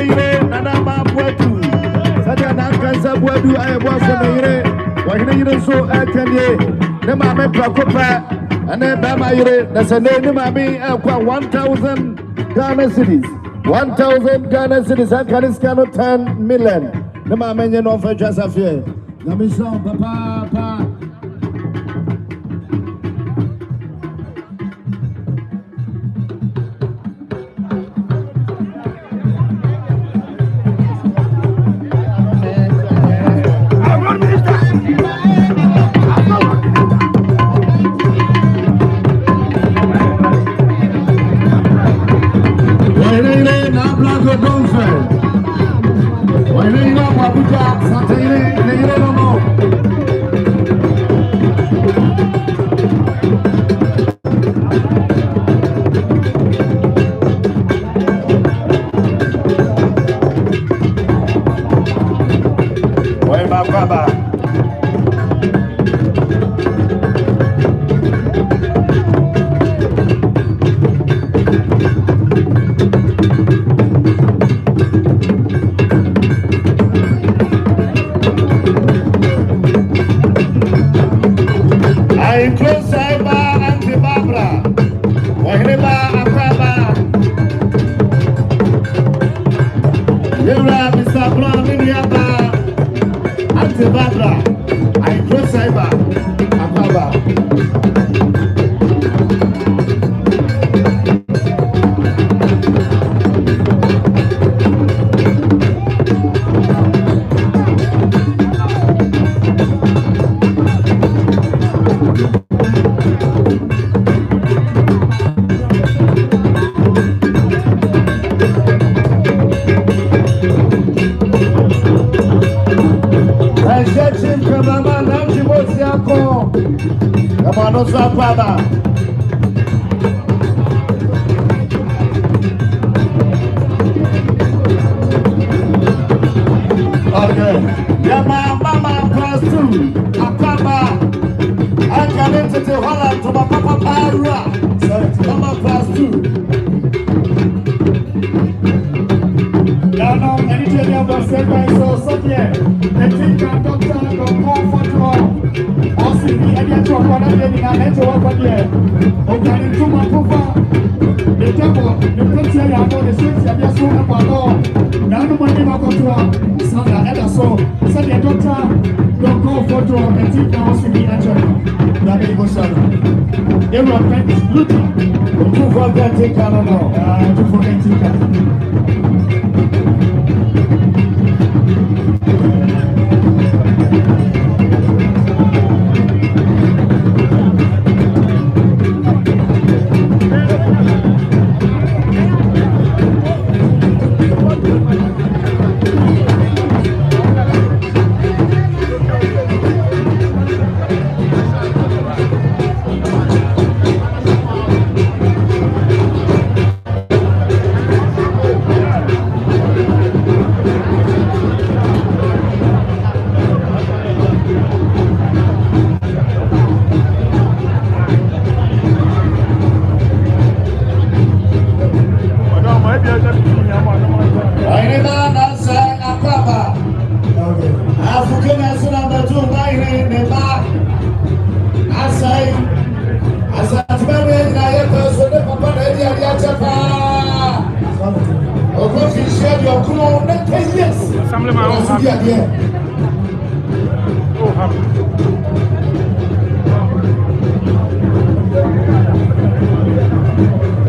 yire nana ma boadu sadia na kansa boadu aye boafo na yire wahine yire so atanye ne ma me prakopa ane ba ma yire na sene ne ma me akwa 1000 Ghana cedis 1000 Ghana cedis akaniska no 10 million ne ma menye no fa twa safie na me so papa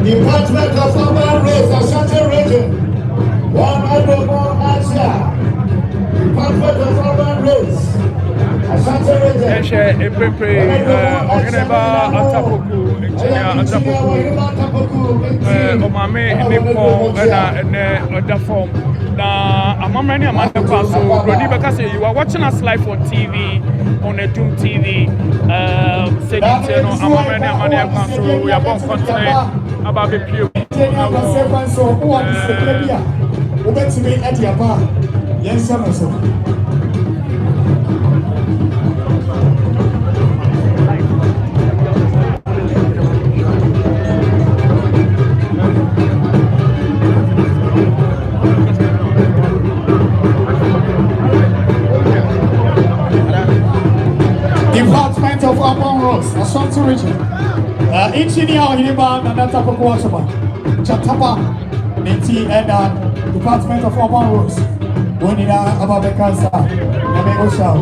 Department of Urban Roads, Ashanti Region, one honorable Asia. Department of Urban Roads, Ashanti Region. You are watching us live on TV, on a Doom TV. We are born continent about the pure. Upon Roads, Ashanti region. Engineer Hiniba Nana Akwasi Chatapa, Niti and Department of Upon Roads. Bonina Ababekansa, Name Oshao.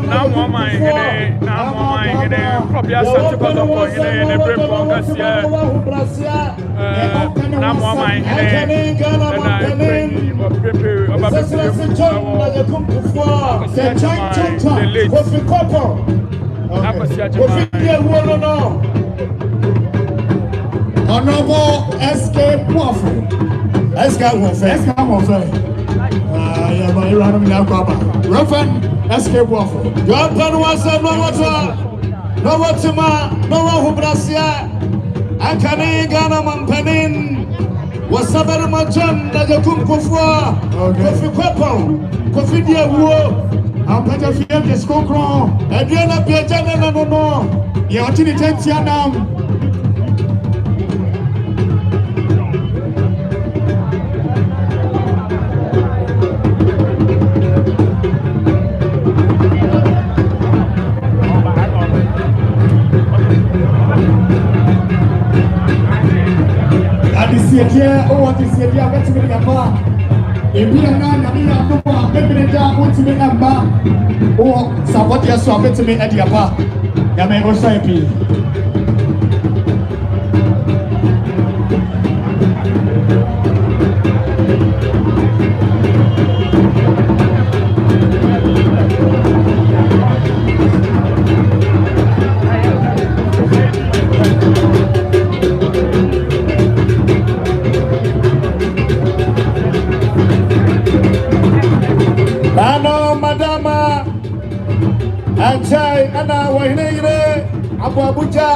Now mama probably a Santa Claus in a break on Cassia. Now mama and I Honorable SK Waffle. SK Waffle. Yeah, but you're running now, Papa. Reverend SK Waffle. Your pen was no water. No water, no one who Brasia. I can't Ghana Mampanin. Was Sabar Machan, that you could go for. Coffee Papa. Coffee dear war. I'm better for the Scocron. And you're not be a general no. You're to the 10th year now. Oh, what is it? I bet you a bar. If you are not, I mean, I'm maybe the job wants to be a bar. Oh, somebody has to bet to me at your bar. You may also be. Anchai ana wahinire Abu Abuja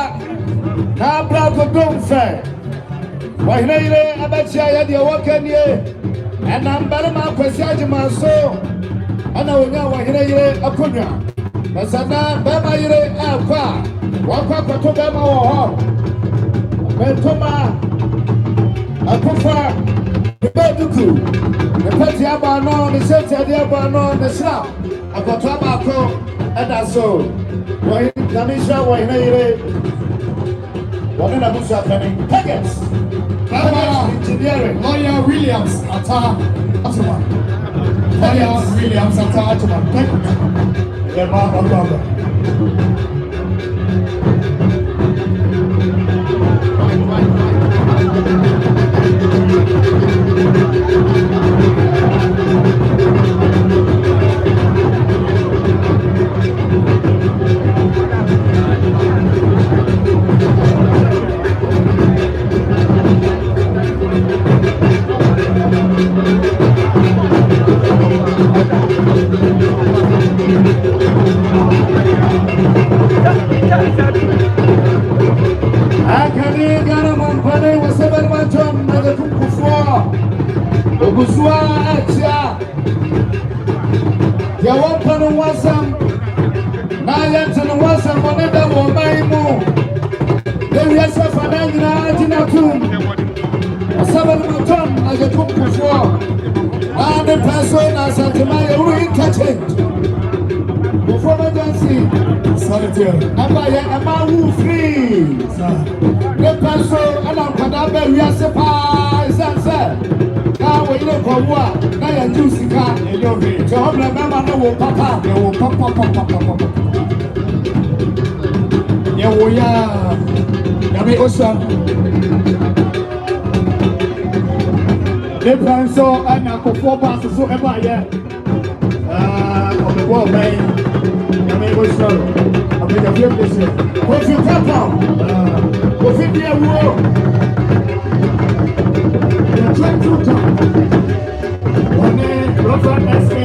na brako domfe wahinire abachia ya dia wakanie ana Nana Akwasi Agyeman so ana onya wahinire akonya masana bema yire akwa wakwa kwato bema wo ho mentoma akofa beduku ne pati abano ne seti ade abano ne sra akwato abako. And so, why Namisha, why Naire? What did I do happening? Packets! Engineering. Lawyer Williams, Atta Atuma. Lawyer Williams, Atta Atuma. Yeah, Baba. The plan so and I could 4 passes so ever yet. On the wall, man. I mean, what's up? I mean, I feel this year. What's your papa? What's it there? Whoa. You're trying to talk. One day, Reverend SK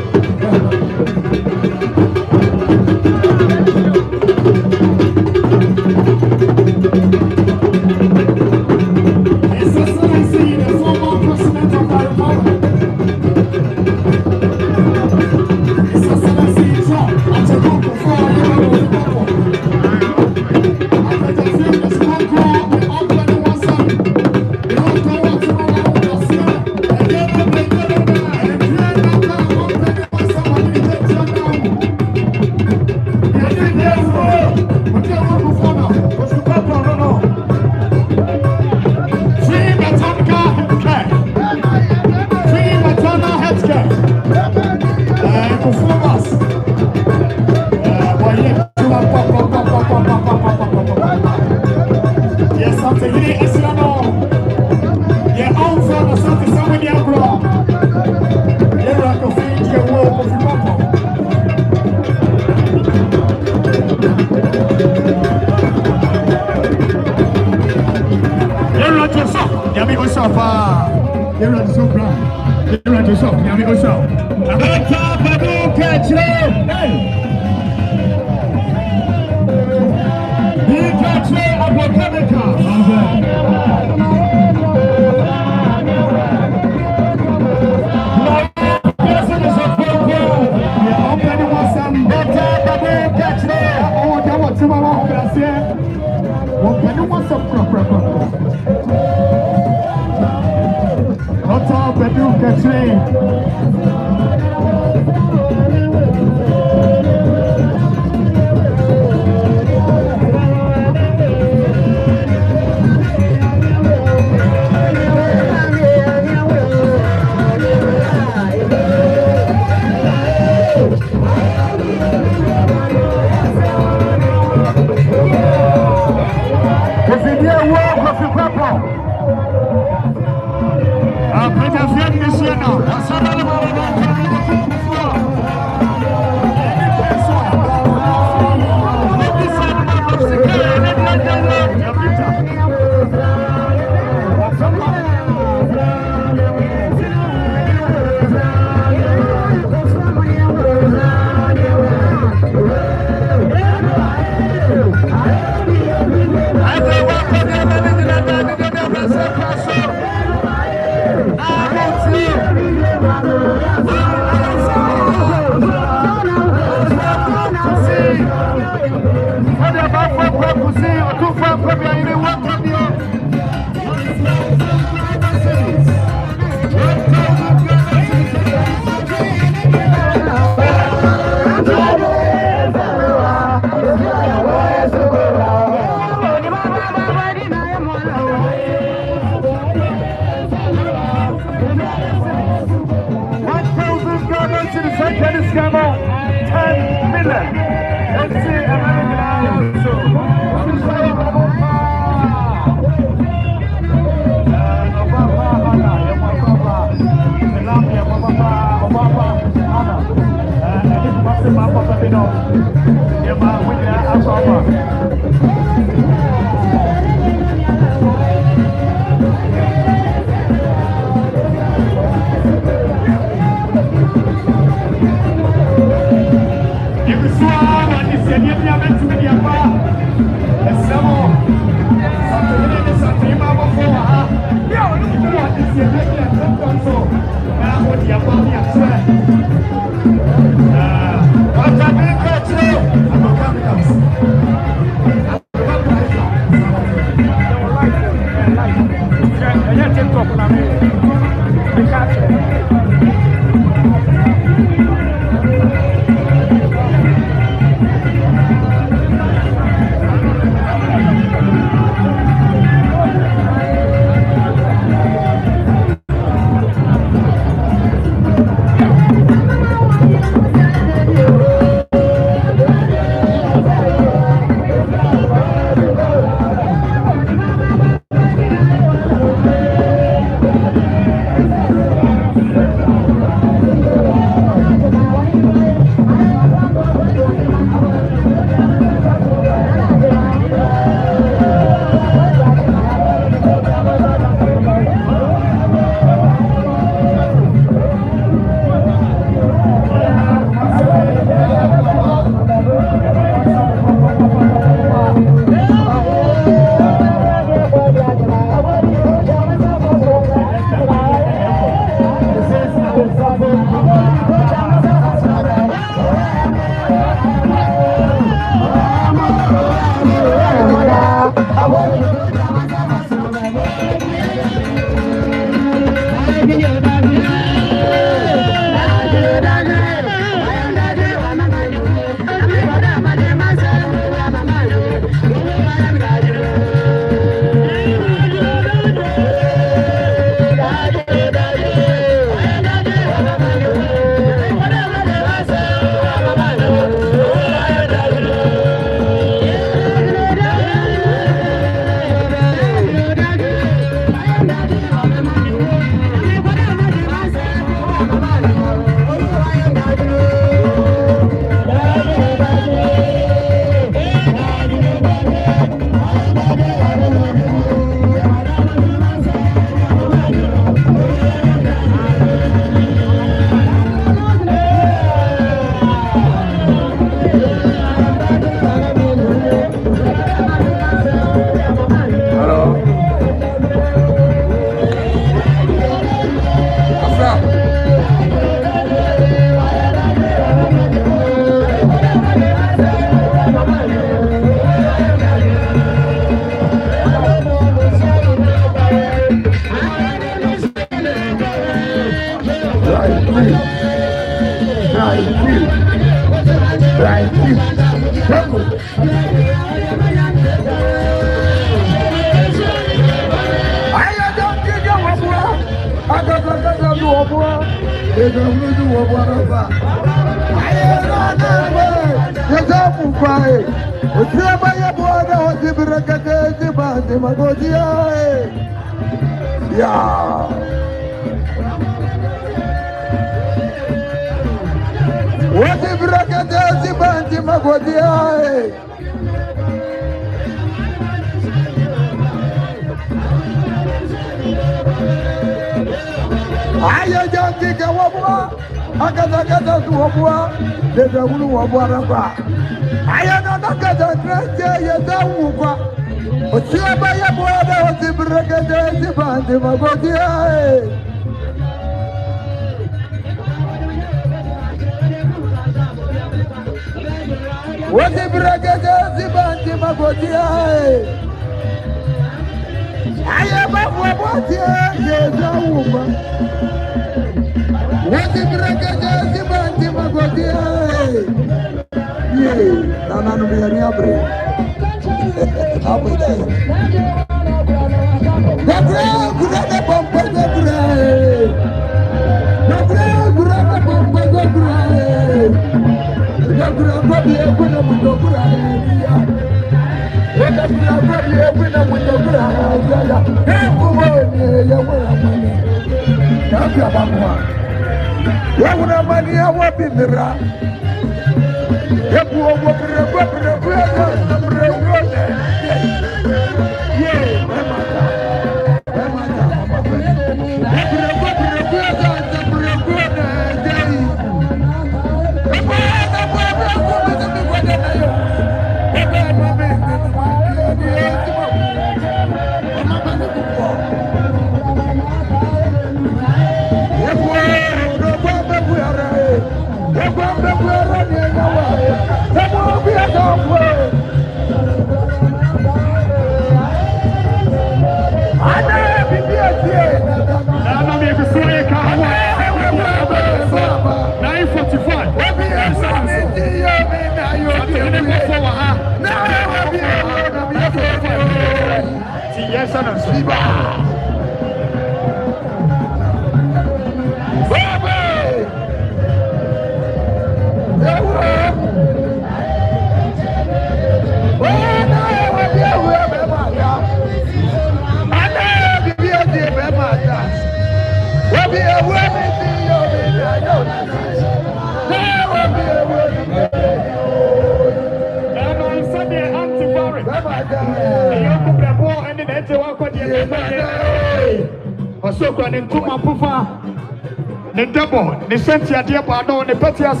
The Sentia dear Pardon, the Petias,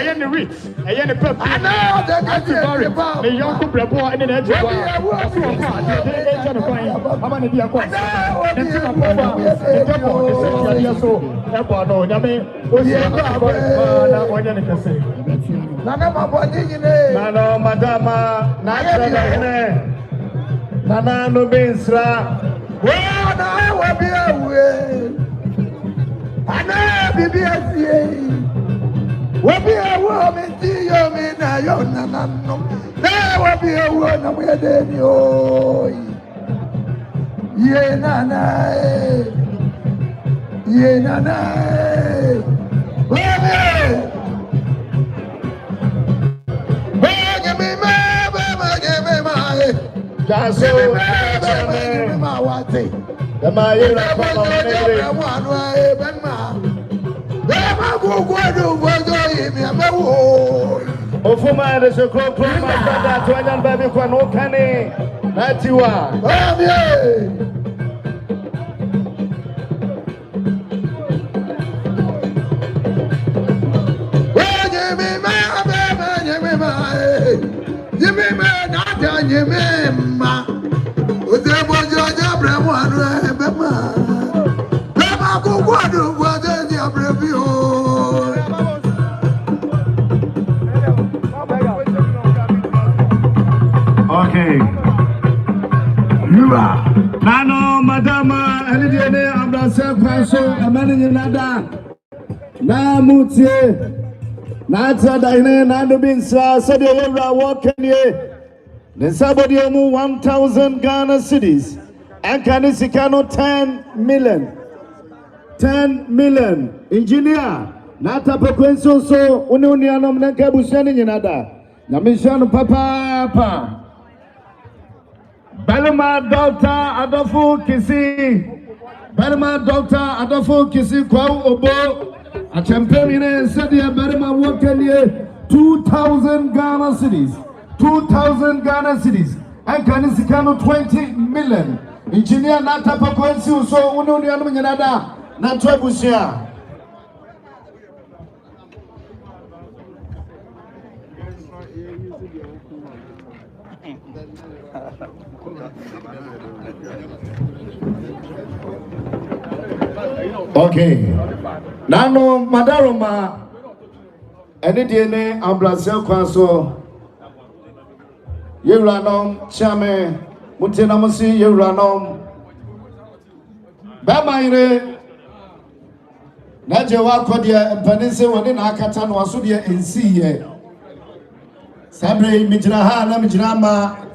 and the Ritz, and the Pep, the young couple and the edge of how many dear quite Nana, Madama, Nana, no Binsra. Well, I will be away. I know BBS. Will be a woman, see you, me now, you're not. There will be a woman where they know. Ye Nana, ye Nana. Baby! Give me my. That's Give all. me my what? The Maya Ofuma de se kro ma sada to anyan ba bi kwa no kane na tiwa. Okay. You are. Nano, madama, Elidiane, Ambrase, Paso, Amani, Nada, Namutie, Nata, Dine, Nandubinsa, said you ever walk in here. Then somebody omu 1,000 Ghana cities. And Kanisicano 10 million. 10 million. Engineer, Nata Pekwenso, so Unianum Nankabushani, Nada. Namishan Papa. Balma Doctor Adolfo Kisi, Balma Doctor Adolfo Kisi, Kwao Obo, a champion said here, Balma working here 2,000 Ghana cities, 2,000 Ghana cities, and Kanisicano 20 million. Engineer Nata Paquensu, so Union Yanada, Natabusia. Okay. Nano Madaroma any DNA Ambrasel Kwaso Yuranom Chame Mutinamusi Yuranom Bamaire Najawa Kodia and Panese within Akatan Wasudia in Sea Sabre Mitraha Namijrama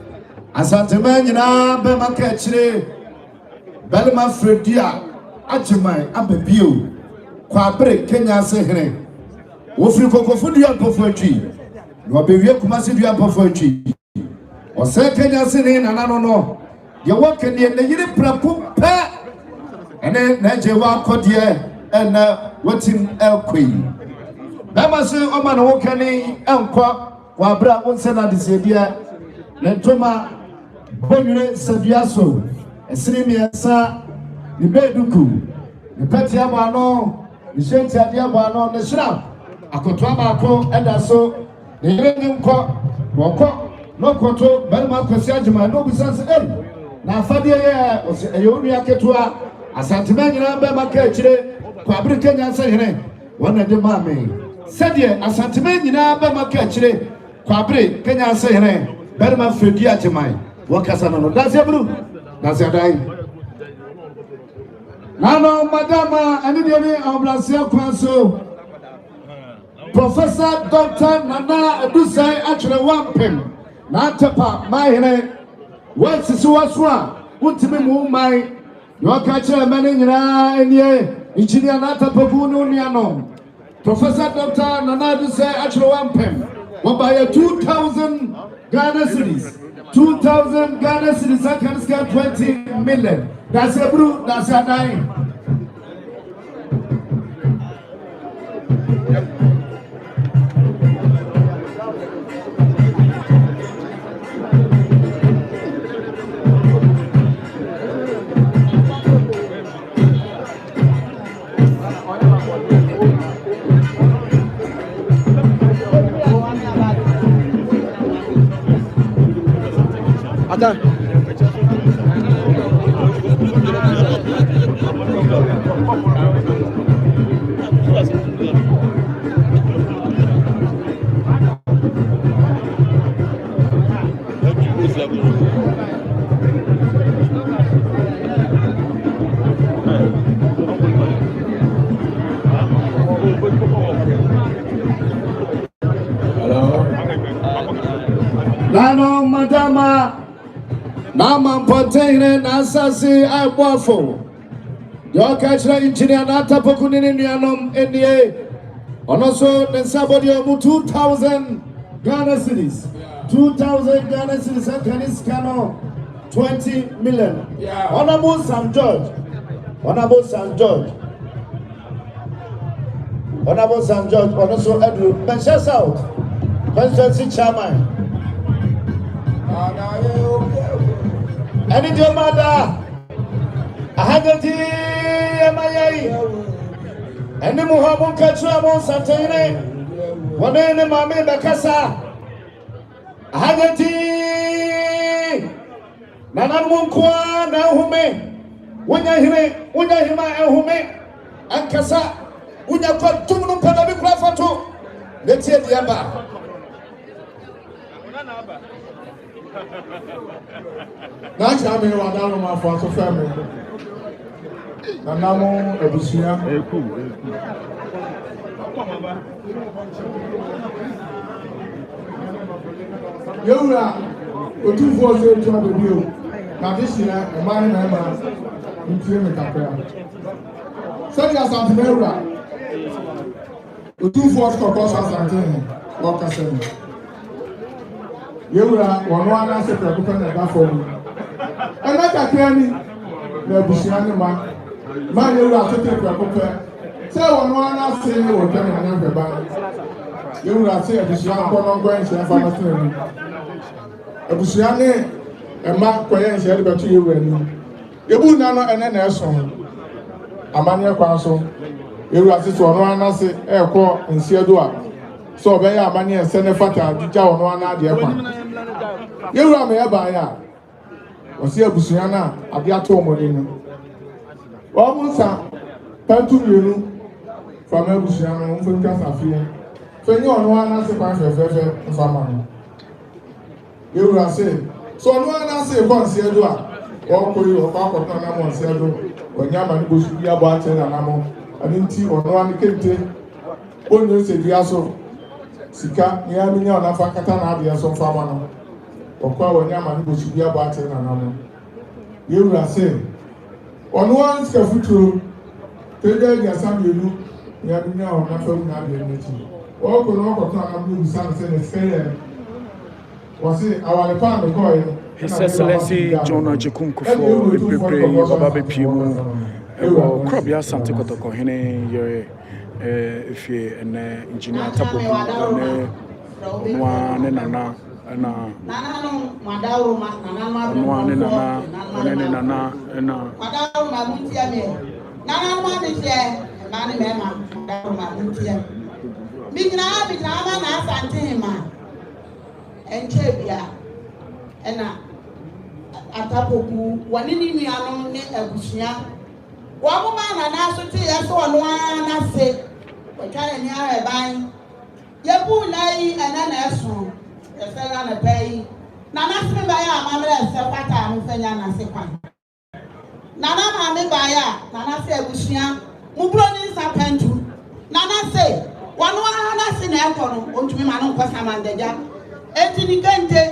Asantamana Bema Ketchle Belma Fredia Agyeman ababio kwabre Kenya sehere wofri kokofu dua pofotwi no bewie kumase dua pofotwi o se Kenya sene nana no ye wokene ne yire prapo pa ene na jewa kodie ena watin elkwi bema se o ma no wokene enkwa wabra wonsena desedia ne ntoma bonwire saduaso esiri miasa ni beduku ni peti abano ni shenti adiabano ni shira akotwa baako edaso ni yire nko nokoto Nana Akwasi Agyeman no bisanse na afade ye eyonu aketua asantema nyina be maka akire kwabere Kenya se hene wona de maame sede asantema nyina be maka akire kwabere Kenya se hene Nana Akwasi Agyeman wakasa no dasia bru dasia dai Nano Madama Anidini Ambrasia Kwaso Professor Dr. Nana Adusai actually wampem Natapa my what's the Suaswa Utimi Mumai your catcher manina and ye engineer Nata Pabuno Niano Professor Dr. Nana Adusai actually wampem what by a 2,000 Ghana cities 2,000 Ghana cities I can scale 20 million. That's a brew, that's a nine. man pontaine na asase I boafo. Your catcher engineer Nata Pokunin Indianum NDA. And also the somebody of 2,000 Ghana cities. 2,000 Ghana cities and Caniscano 20 million. Honorable St. George. Honorable St. George. Honorable St. George, and also Edward Manchester South. Constituency chairman. Any dear mother, I had a dear my and the Muhammad Kachramon Satane, one in the Mammy Bakasa. I had a tea. Nana Munkwa, now who may. When I hear it, when I hear my home, and Kasa, when I got 2 million Panabi Crawford, let's hear the Abba. That's how many were down on my father family. Nana Akwasi Yura, the 2 forces to have a view. Now this year, a man in Trim Capra. Send us something, Yura. The 2 forces for cost us something. Walk us in. Yura, one answer to a book and a for me. And like a canny, the Bushiani man. Man, you are to take a compare. So, one answer you will tell me another band. You will say a Bushian going to have a Bushiani, a mark quiet and share about you and you. You would not and then else on Amania Council. You will assist one answer, air call and Siadua. So, by your money and send a fata, the Jow one idea. You are me by was here Busiana, a Diato Molino. Almost a Pantu from Busiana, from Casafia. So you are one answer by Fefe Family. You will say, so no one answer once here do I. Walk you or back of Nana Monsedo, when Yaman Bush be about an animal, and in tea or one kente. When you say Diaso, Sika, Yamina, and Afakatan Abia, Famano. Or call when Yaman Bush be about an animal. You will say, on one's Cafutu, tell them your son you look, Yamina or Nafam meeting. All could not come something is fair. Was it our department coin? His Excellency John Ajikunku for Pepe Obabe Pimu. Krobia Santa Kotoko Hene, if you an engineer Tapu, one and Nana, and one and Nana, Atapoku, one in the Miano, Abusia. One woman and I should say, I saw one I say, but can I buy Yabu Lai and an Esson, the fell on a pay. Nana, by our mother, Sapata, and Fenana Sepan. Nana, Mamma Baya, Nana say, Busia, Mubron is a pentu. Nana say, one I say, Aircon, won't be my own Cosaman de Jack. Etinicante.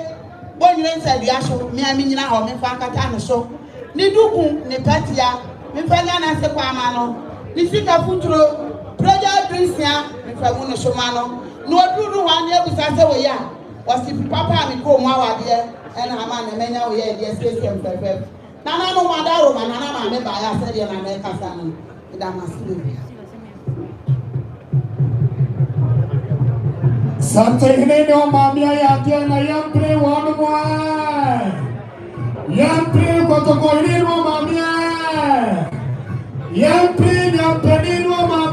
When you said the Asho, me, I mean, now, me, Fankatano, so Niduku, Nepatia, me, Fagana Sepamano, Nisika Futuro, Project Prince, me, Faguna Shomano, no true one year with Sassawaya, was if Papa me go Mawa dear, and Haman and Mena, we had the station. Nana, no Madaro, Nana, me by us, and America, San, that must be. Santa Helena, Mamma, again, I am playing one more. Yam playing Cotocolino, Mamma. Yam playing Yampenino, Mamma.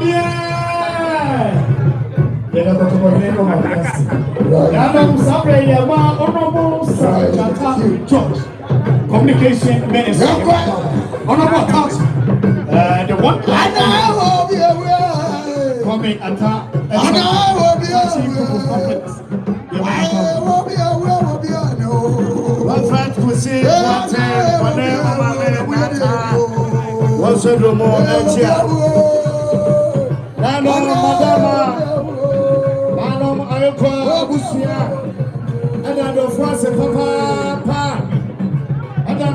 Then I got to go in on my best. Yam Sabre, Yama, Honorable George, Communication Minister. Honorable Touch. The one I know, coming at What's the more Nano Madama Nano Ayoko Busia and the France Papa and the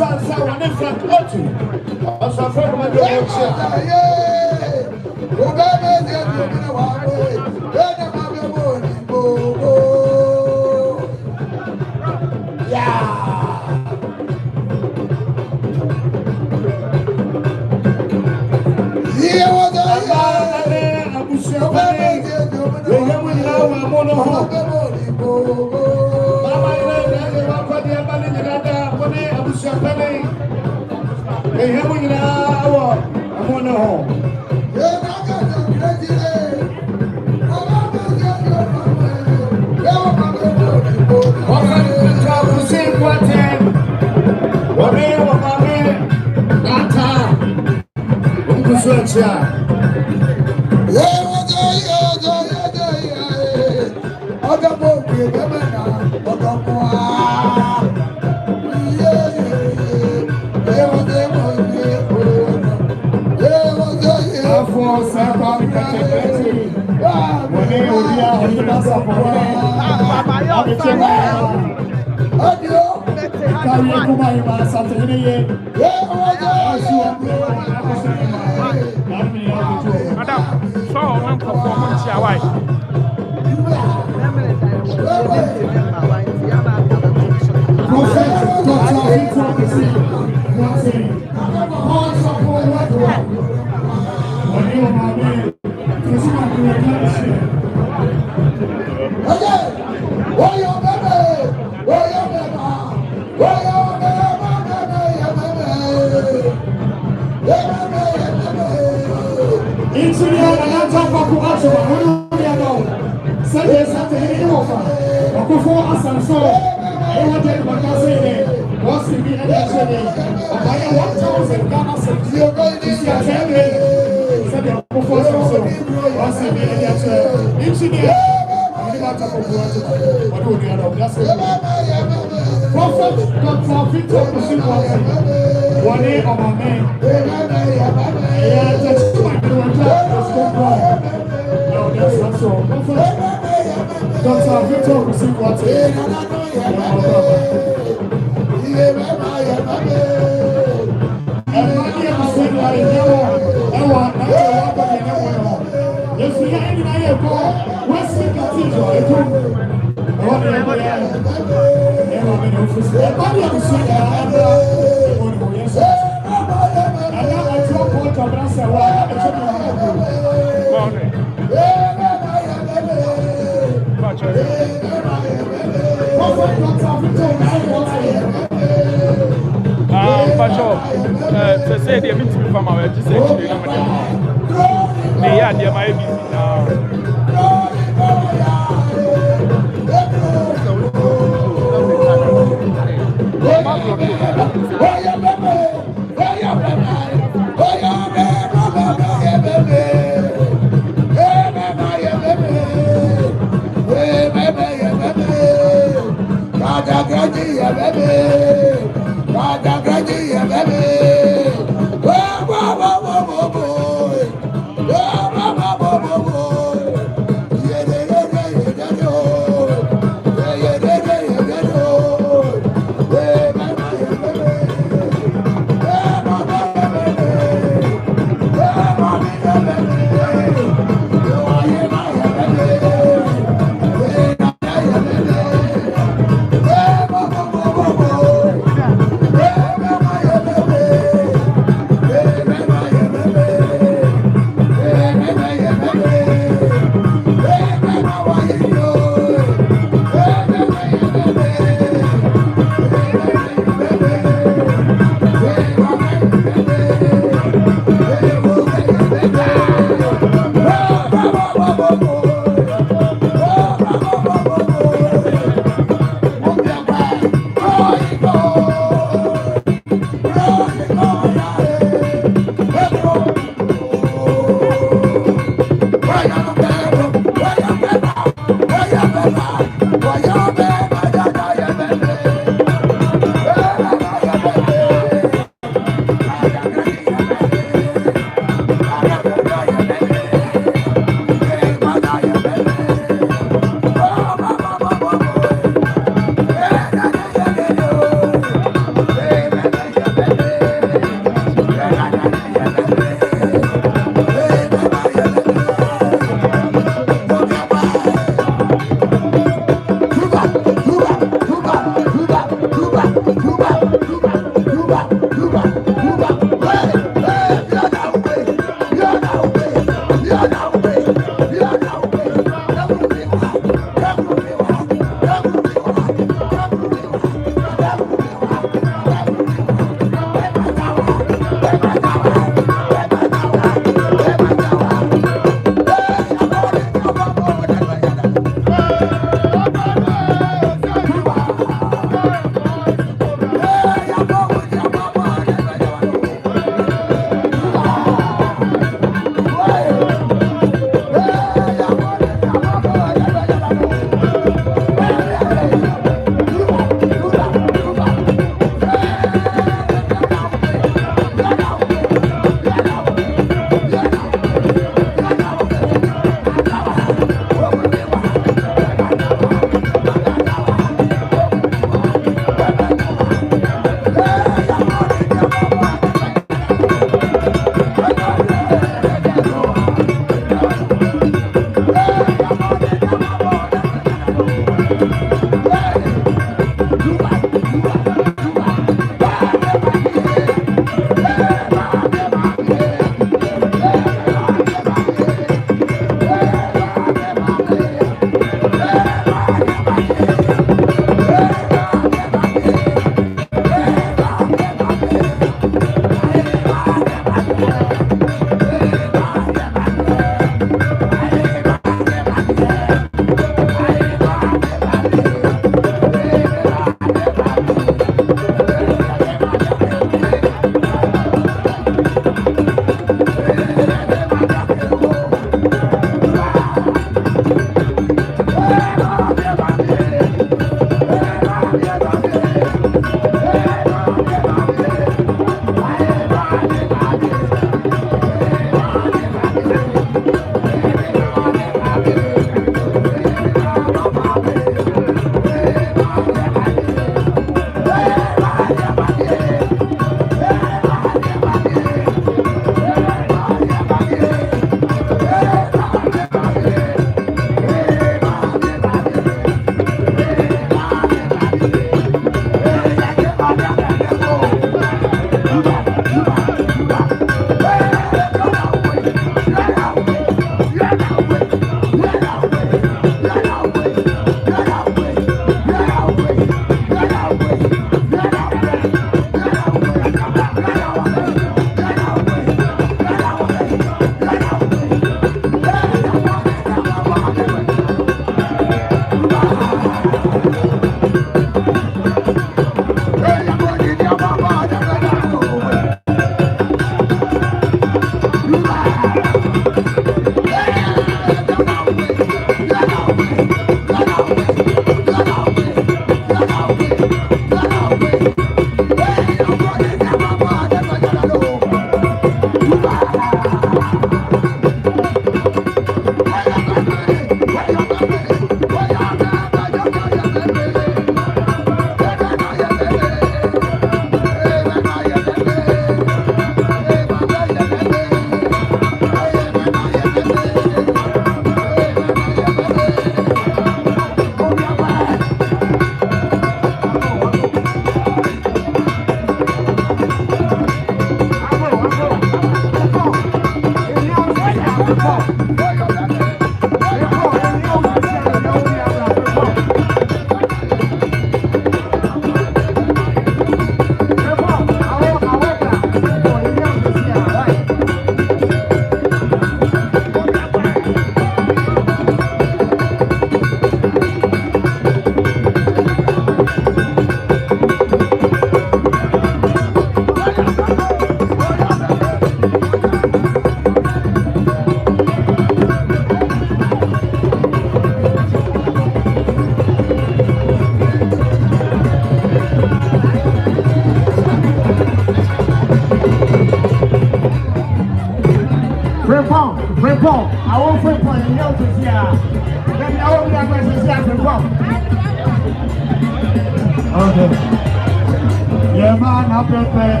Yeah, man, I prepare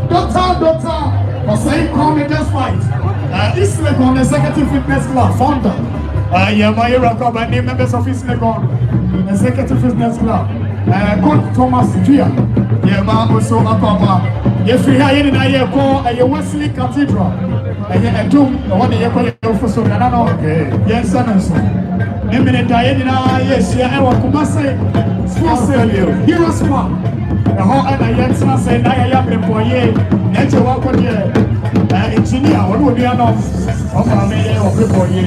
Doctor, for saying come in this fight. East Legon Executive Fitness Club founder. Yeah, my Akwaba name members of East Legon Executive Fitness Club. Coach Thomas Gia. Yeah, man, also Akwaba. If we are in a go a Wesley Cathedral. And do one year for so I know. Yes, sir. Eminent Diana, yes, I want to say, sponsor Heroes Club. The whole other yes, I say, I am employee, nature walk on here. Engineer, what would be enough of our mayor of employee?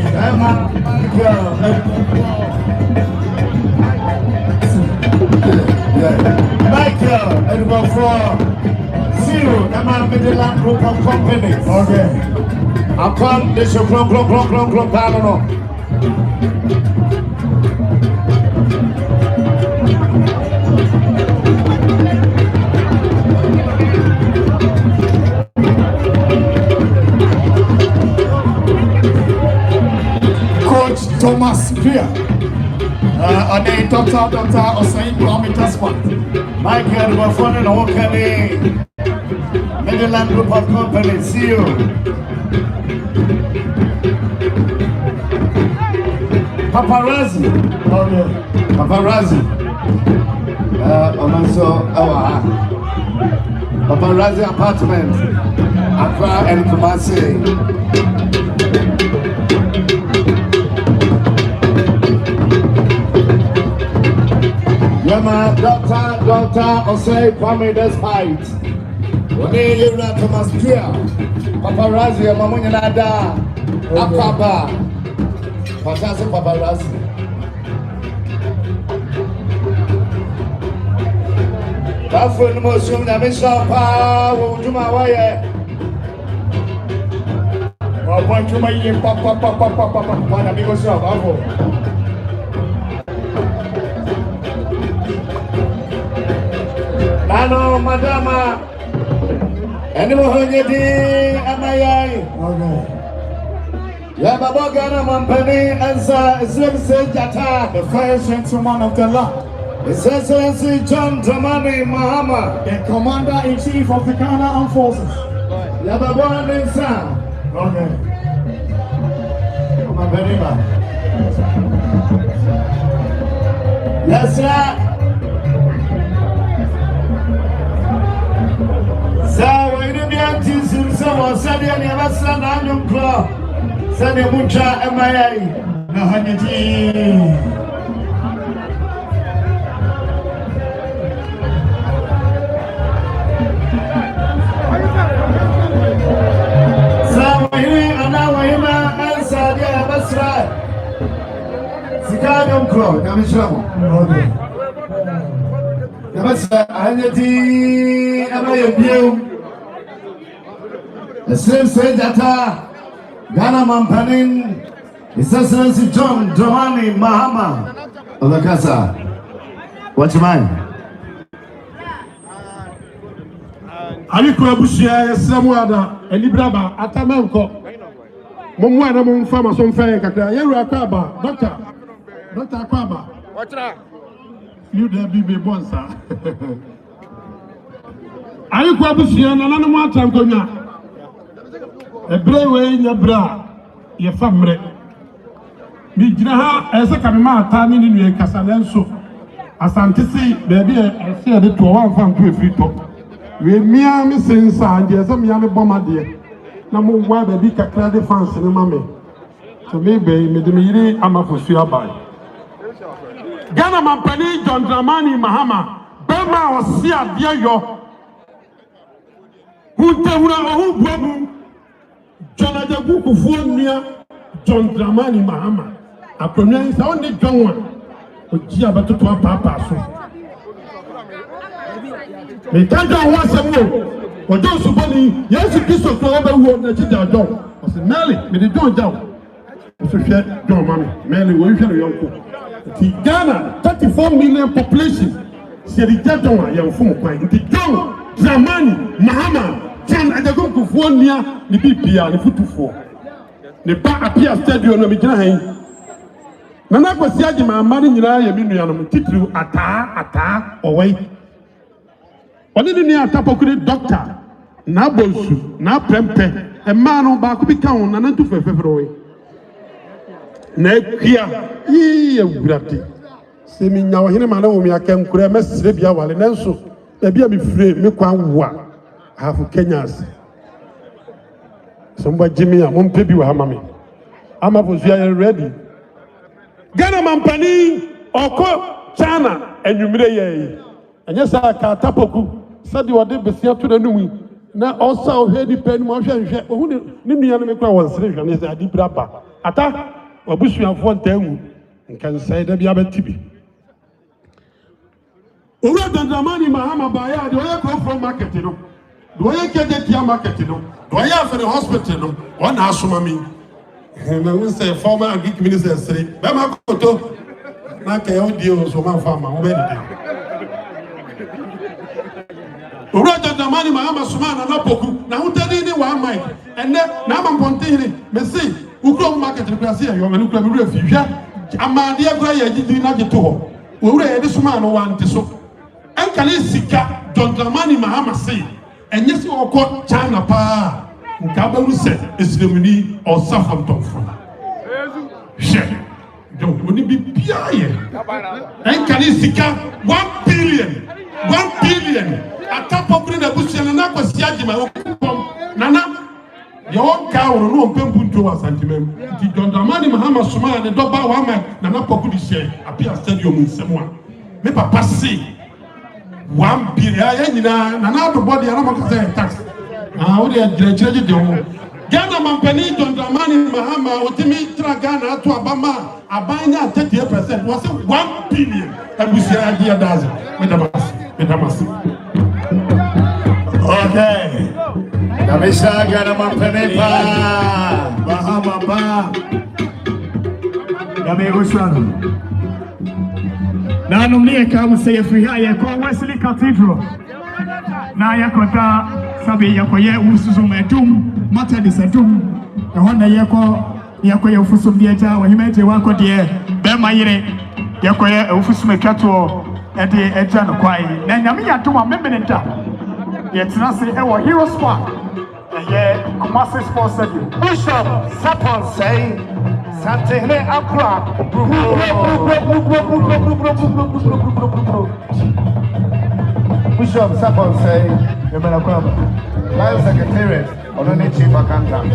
Michael, and go for zero, the man with the land group of companies. Okay. I can't, this is glom, Coach Thomas Gia. And then Doctor Osai Kilometers Fund. Michael, we're funding a Hokani, Midland Group of Companies, see you. Paparazzi. Okay. Paparazzi. Paparazzi apartment. Accra and Kumasi. Yama, Doctor, Osei, Kwame, this fight. When you leave Thomas Kia, Paparazzi, Mamunya Nada, Akaba, Patasi Paparazzi. That's when the most room that Mr. Power will do my way. I want to make you pop, and because of Nano, Madama, anyone you did, am I? Yababogana Mampani, answer, Slim Jata, the first gentleman of the land. His Excellency John Dramani Mahama, the Commander-in-Chief of the Ghana Armed Forces. Yababogana Sam. Okay. Yes, sir. So, when you get to see someone, Sunday, and you have a son on your club, Sunday Mucha, MIA. Ghana Mampanin, His Excellency John Dramani Mahama of the Casa. What's your mind? Alikura bushia Samuada, Elibraba, Atamenko. Mumwana Mumfama Somfay Kaka, Yeru Akwaba, Doctor Akwaba. What's that? You there be bonsa. Alikura bushia, Nana Matankonya. A brewe in your bra, your family. Mijraha, as a camera, turning in your Casalenso. As Antisi, baby, I said it to one fan to a free top. We mere missing sand, yes, I'm young bombardier. No more why baby Cacrade fans in mammy. So maybe, Medimiri, I'm a Fusia by Ghana Mampani, John Dramani Mahama, Burma or Sia, dear yo. Who tell who John Ajabuku Funia, John Dramani Mahama. I pronounce only John one. Ojia batu to papa so. Me tanda wasa mo. Ojo subani Yesu Kristo ko oba wo na chi da John. O se Mary me de John jaw. O se hwe John mami. Mary wo hwe no yonko. Ti Ghana 34 million population. Se di John a ye fo mo kwan. Ti John Dramani Mahama John Ajabuku Funia ni bibia ni futufo. ne ba apia stadium no me gina han Nana Akwasi Agyeman mani nyina ye mi nuanom titiri ata owai oni ni atapoku ni doctor na bonsu na prempe e ma no ba ko bi ka won na ntu fefefero na kwia yi ewurade se mi nya ohene ma na wo mi akam kura mesire bia wale nanso na bia mi fire mi kwan wa hafu Kenyas somba Jimmy a mon pebi wa hamami ama bozu ya ready Ghana mampani oko China enwumire ye anya sa ka tapoku sadi wode besia to nanum na osa ohedi pen mo hwehwe ohu ni nua no me kura won sere hwane se adi braba ata wabusuafo ntamu nkan sai da bia betibi owura dandamani mahama baya de oya ko from market no do oya kede tia market no do oya for the hospital no ona asoma mi na we say former agric minister sere be ma koto na ka yo di o so ma farmer wo be de owura dandamani mahama suma na poku na hutadi ni wa mic enne na ma ponte hiri me say ukro market no kwase yo me no kura me refi hwa amade agura ya gidi na geto ho owura ye de suma no wa nte so Enkale sika Dondramani Mahama say enye si okọ China pa nka ba ru se eslemuni o safam tonfo she donc oni bi bia ye enkale sika 1 billion atapokure na busia na Akwasi Agyeman nana yo ka woro no mpempu nto wa santimem ti Dondramani Mahama suma ne doba wa ma nana pokudi she apia stadium nsemwa me papa say 1 billion Nana to body and I'm going tax. How they are judging the Ghana Mampani Dondramani Mahama Otimi Tragana to Abama Abanya 30% was 1 billion and we say idea does Medamas. Okay. Kamisha Ghana Mampani Mahama Ba Yamegushan. Na nomnie kama say free high ko Wesley Cathedral na yakota sabe yakoye usuzu medum Methodist edum e hona yakoye ufusu bieta wa himeje wako de be mayire yakoye ufusu mekato e de eja no kwai na nyame yadom a memenenta yetina se e wo Heroes Park ye Kumasi Sports Stadium Bishop Sapon say Santene Akra Bishop Sapon say Yemena Kwaba Lion Secretariat Only Chief Accountant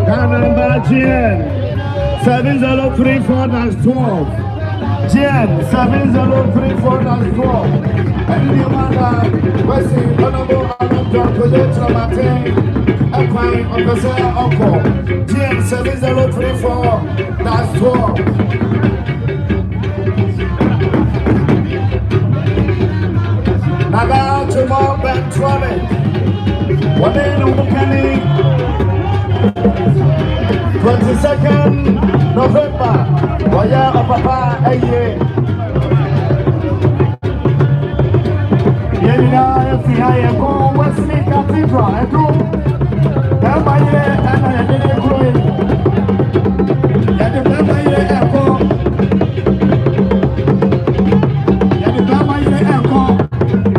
Number Jen 7034 that's 12. Jen 7034 that's 12. And the man Wesley Honorable John President Martin Equine Officer Uncle. Jen 7034 that's 12. Now tomorrow back 20. One in the 22nd November. Waya Papa Aye. Yenina FIA go Wesley Cathedral. Edo. Bamaye ana yene kuro. Yade bamaye eko. Yade bamaye eko.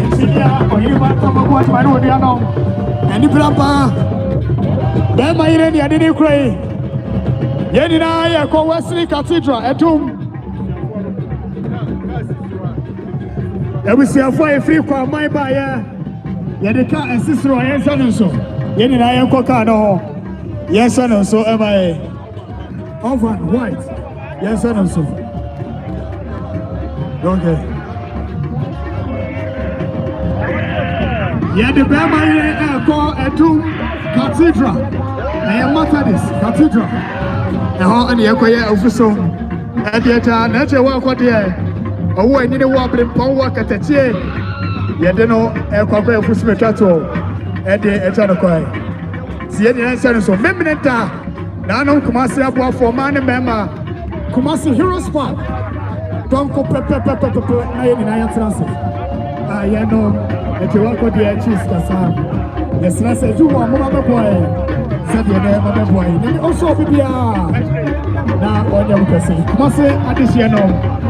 Insidia oyima tomo kwa manu odi ano. Ani brapa. Bamaye ni yade kuro. Yenina eko Wesley Cathedral. Edo. Ebusiafo efiri kwa mai ba ya yedeka esisiro yensa nso yeni na yenko ka no yensa nso emaye over white yensa nso okay yede ba mai eko Edu Cathedral na Methodist Cathedral eho ani ekoye ofuso edieta na eche wa akode owo enyi ne wo blempon wo katachie yede no ekwakwa efusumetato ede echa no kwai sie ni ensa no so memnenta na no Kumasi aboafo ma ne mema Kumasi Heroes Park donko pepe na yeni na yatranse ye no ete wako de cheese kasa yesna se ju wo mo ba boy se de ne ba boy ni also bibia na onya mukase Kumasi adehie no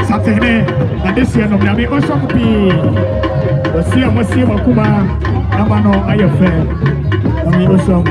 satene adehie no na me also bi osia makuma amano ayefe na me also